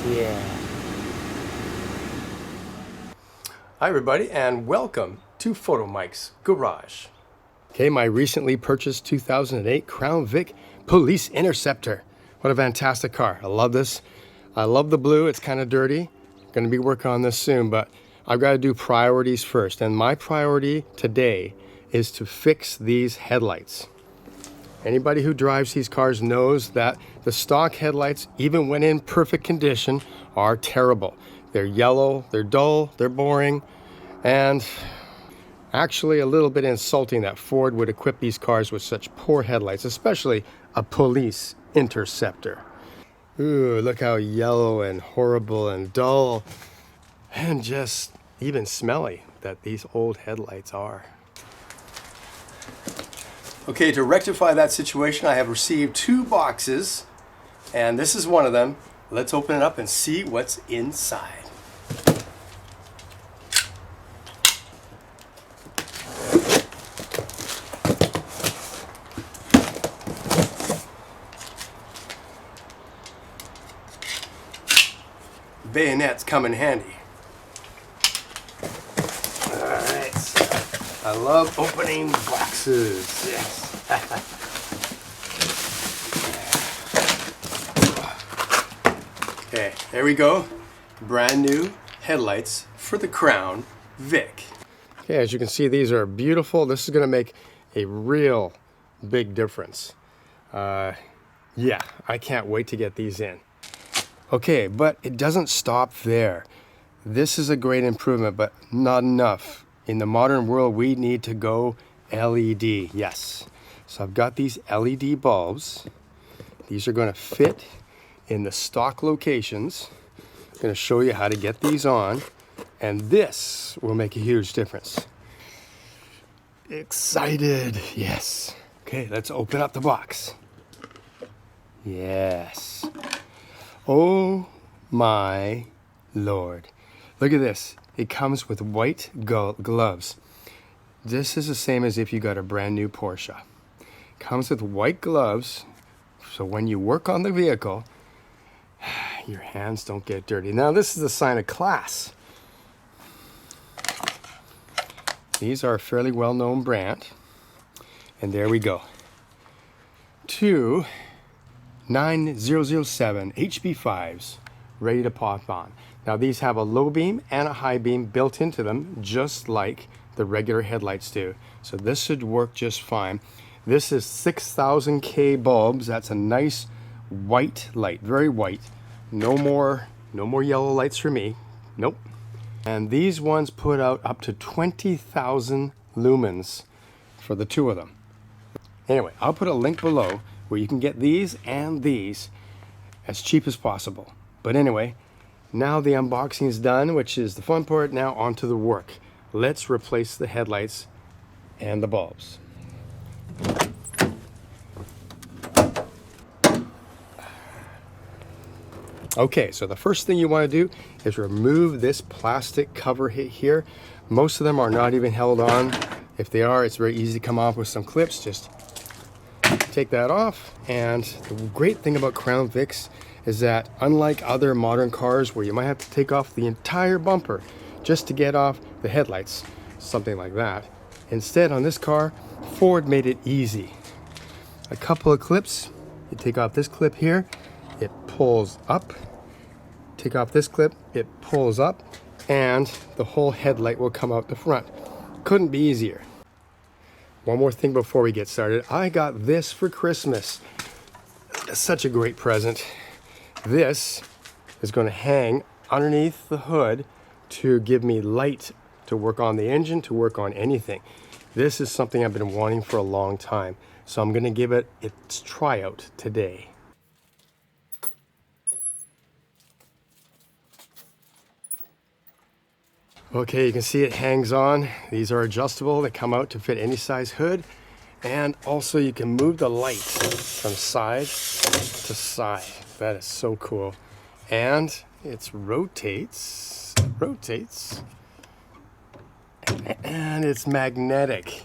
Yeah. Hi everybody and welcome to Photomikes Garage. Okay, my recently purchased 2008 Crown Vic Police Interceptor. What a fantastic car. I love this. I love the blue. It's kind of dirty. Going to be working on this soon, but I've got to do priorities first. And my priority today is to fix these headlights. Anybody who drives these cars knows that the stock headlights, even when in perfect condition, are terrible. They're yellow, they're dull, they're boring, and actually a little bit insulting that Ford would equip these cars with such poor headlights, especially a police interceptor. Ooh, look how yellow and horrible and dull and just even smelly that these old headlights are. Okay, to rectify that situation, I have received 2 boxes, and this is one of them. Let's open it up and see what's inside. Bayonets come in handy. I love opening boxes. Yes. Okay, there we go. Brand new headlights for the Crown Vic. Okay, as you can see, these are beautiful. This is going to make a real big difference. Yeah, I can't wait to get these in. Okay, but it doesn't stop there. This is a great improvement, but not enough. In the modern world, we need to go LED, yes. So I've got these LED bulbs. These are going to fit in the stock locations. I'm going to show you how to get these on, and this will make a huge difference. Excited, yes. Okay, let's open up the box. Yes. Oh my Lord. Look at this. It comes with white gloves. This is the same as if you got a brand new Porsche. Comes with white gloves, so when you work on the vehicle, your hands don't get dirty. Now this is a sign of class. These are a fairly well-known brand. And there we go. 2 9007 HB5s ready to pop on. Now these have a low beam and a high beam built into them, just like the regular headlights do. So this should work just fine. This is 6000 K bulbs. That's a nice white light, very white. No more yellow lights for me. Nope. And these ones put out up to 20,000 lumens for the 2 of them. Anyway, I'll put a link below where you can get these and these as cheap as possible. But anyway, now the unboxing is done, which is the fun part. Now on to the work. Let's replace the headlights and the bulbs. Okay, so the first thing you want to do is remove this plastic cover here. Most of them are not even held on. If they are, it's very easy to come off with some clips. Just take that off. And the great thing about Crown Vics is that unlike other modern cars where you might have to take off the entire bumper just to get off the headlights, something like that, instead on this car, Ford made it easy. A couple of clips. You take off this clip here, it pulls up. Take off this clip, it pulls up, and the whole headlight will come out the front. Couldn't be easier. One more thing before we get started. I got this for Christmas. It's such a great present. This is going to hang underneath the hood to give me light to work on the engine, to work on anything. This is something I've been wanting for a long time. So I'm going to give it its tryout today. Okay, you can see it hangs on. These are adjustable. They come out to fit any size hood. And also you can move the light from side to side. That is so cool. And it rotates, and it's magnetic.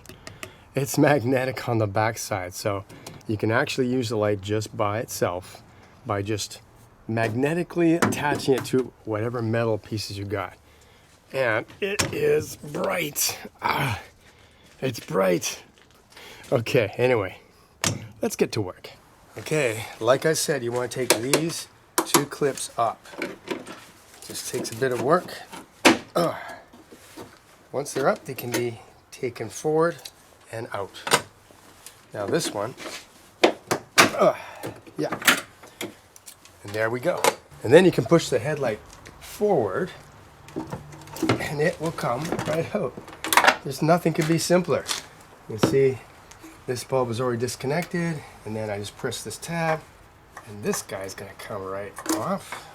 It's magnetic on the back side. So you can actually use the light just by itself by just magnetically attaching it to whatever metal pieces you got. And it is bright. It's bright. Okay, anyway, let's get to work. Okay, like I said, you want to take these two clips up. Just takes a bit of work. Once they're up, they can be taken forward and out. Now this one, yeah, and there we go. And then you can push the headlight forward and it will come right out. There's nothing could be simpler. You can see this bulb is already disconnected, and then I just press this tab and this guy's gonna come right off.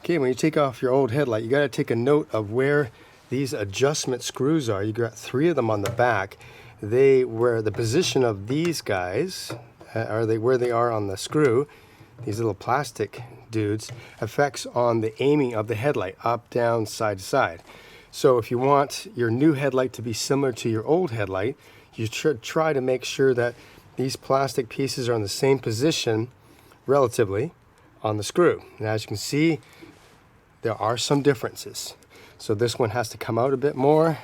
Okay, when you take off your old headlight, you gotta take a note of where these adjustment screws are. You got 3 of them on the back. Where the position of these guys, where they are on the screw, these little plastic dudes, affects on the aiming of the headlight, up, down, side to side. So if you want your new headlight to be similar to your old headlight, you should try to make sure that these plastic pieces are in the same position, relatively, on the screw. And as you can see, there are some differences. So this one has to come out a bit more,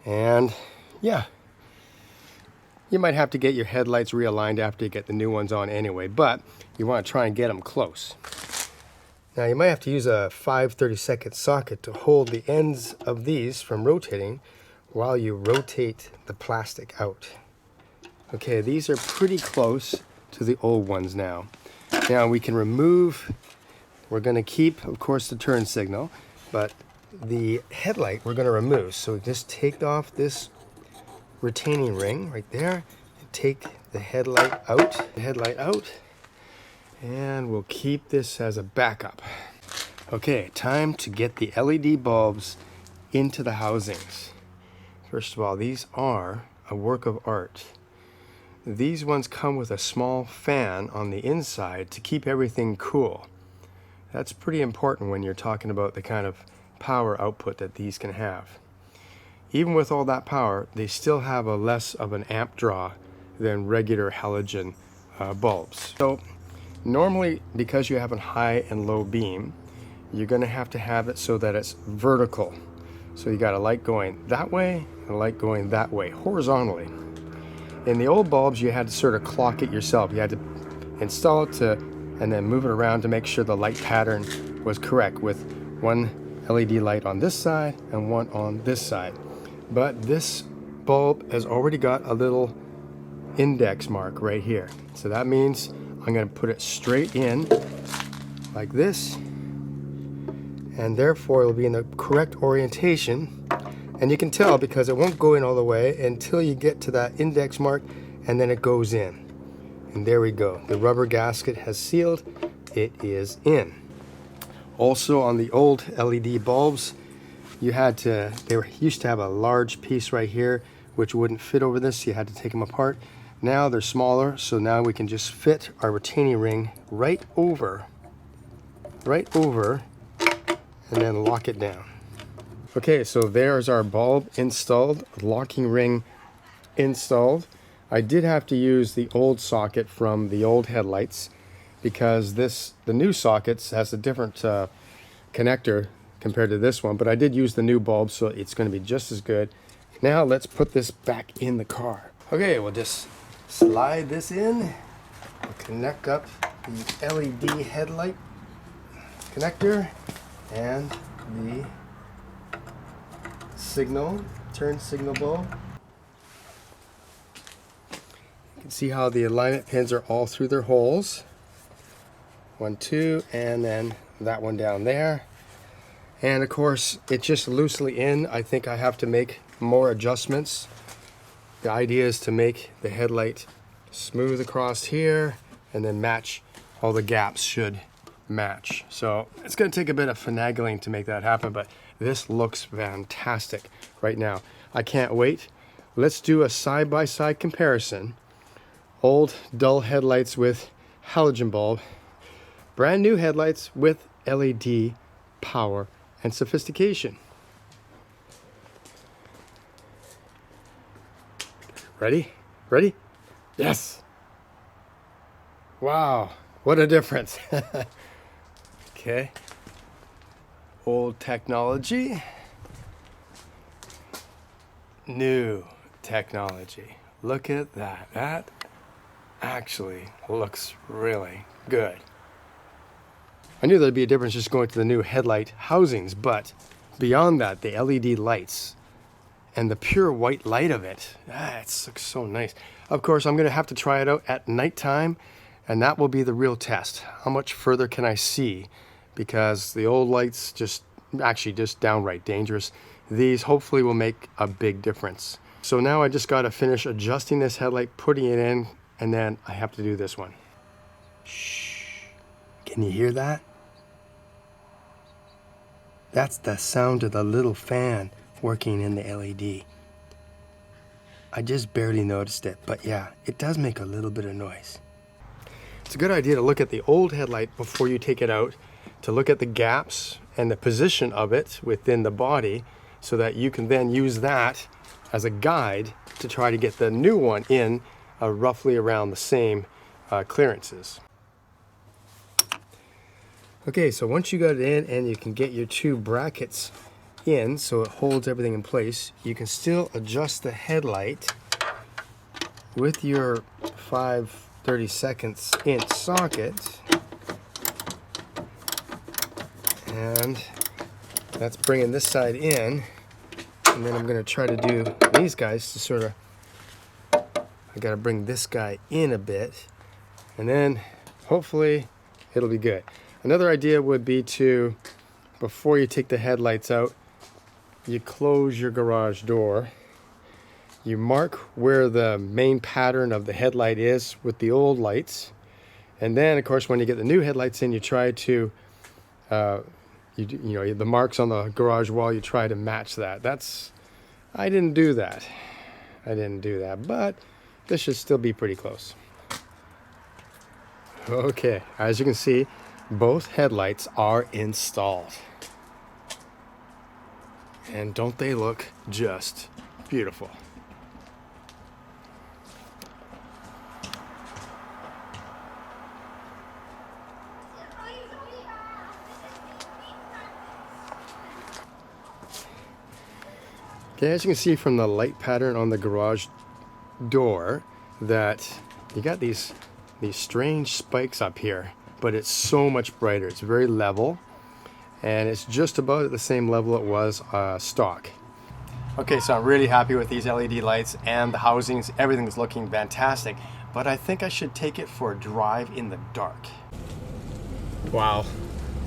and yeah. You might have to get your headlights realigned after you get the new ones on anyway, but you want to try and get them close. Now you might have to use a 5/32 socket to hold the ends of these from rotating while you rotate the plastic out. Okay, these are pretty close to the old ones now. Now we can remove, we're going to keep, of course, the turn signal, but the headlight we're going to remove. So just take off this retaining ring right there and take the headlight out, and we'll keep this as a backup. Okay, time to get the LED bulbs into the housings. First of all, these are a work of art. These ones come with a small fan on the inside to keep everything cool. That's pretty important when you're talking about the kind of power output that these can have. Even with all that power, they still have a less of an amp draw than regular halogen bulbs. So normally, because you have a high and low beam, you're going to have it so that it's vertical. So you got a light going that way and a light going that way, horizontally. In the old bulbs, you had to sort of clock it yourself. You had to install it and then move it around to make sure the light pattern was correct, with one LED light on this side and one on this side. But this bulb has already got a little index mark right here. So that means I'm going to put it straight in like this, and therefore it'll be in the correct orientation. And you can tell because it won't go in all the way until you get to that index mark, and then it goes in. And there we go. The rubber gasket has sealed. It is in. Also on the old LED bulbs, they used to have a large piece right here which wouldn't fit over this. You had to take them apart. Now they're smaller, so now we can just fit our retaining ring right over, and then lock it down. Okay, so there's our bulb installed, locking ring installed. I did have to use the old socket from the old headlights because the new sockets has a different connector compared to this one, but I did use the new bulb, so it's going to be just as good. Now let's put this back in the car. Okay, we'll just slide this in, we'll connect up the LED headlight connector and the turn signal bulb. You can see how the alignment pins are all through their holes. 1, 2, and then that one down there. And of course, it's just loosely in. I think I have to make more adjustments. The idea is to make the headlight smooth across here and then match. All the gaps should match. So it's going to take a bit of finagling to make that happen, but this looks fantastic right now. I can't wait. Let's do a side-by-side comparison. Old dull headlights with halogen bulb, brand new headlights with LED power and sophistication. Ready? Ready? Yes! Wow. What a difference. Okay. Old technology. New technology. Look at that. That actually looks really good. I knew there'd be a difference just going to the new headlight housings, but beyond that, the LED lights and the pure white light of it, it looks so nice. Of course, I'm gonna have to try it out at nighttime, and that will be the real test. How much further can I see? Because the old lights just downright dangerous. These hopefully will make a big difference. So now I just gotta finish adjusting this headlight, putting it in, and then I have to do this one. Shh, can you hear that? That's the sound of the little fan working in the LED. I just barely noticed it, but yeah, it does make a little bit of noise. It's a good idea to look at the old headlight before you take it out, to look at the gaps and the position of it within the body, so that you can then use that as a guide to try to get the new one in roughly around the same clearances. Okay, so once you got it in and you can get your two brackets in so it holds everything in place, you can still adjust the headlight with your 5/32 inch socket, and that's bringing this side in, and then I'm going to try to do these guys to sort of, I got to bring this guy in a bit, and then hopefully it'll be good. Another idea would be to, before you take the headlights out, you close your garage door. You mark where the main pattern of the headlight is with the old lights. And then, of course, when you get the new headlights in, you try to, you know, the marks on the garage wall, you try to match that. I didn't do that. But this should still be pretty close. Okay, as you can see, both headlights are installed. And don't they look just beautiful? Okay, as you can see from the light pattern on the garage door, that you got these strange spikes up here, but it's so much brighter. It's very level, and it's just about at the same level it was stock. Okay, so I'm really happy with these LED lights and the housings. Everything's looking fantastic, but I think I should take it for a drive in the dark. Wow,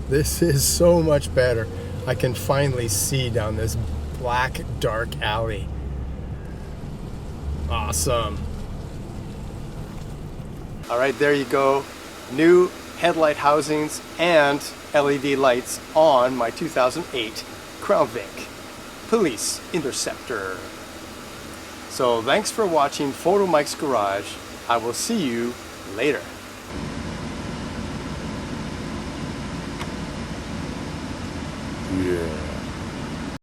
this is so much better. I can finally see down this black, dark alley. Awesome. All right, there you go. New headlight housings and LED lights on my 2008 Crown Vic Police Interceptor. So thanks for watching Photomikes Garage. I will see you later. Yeah.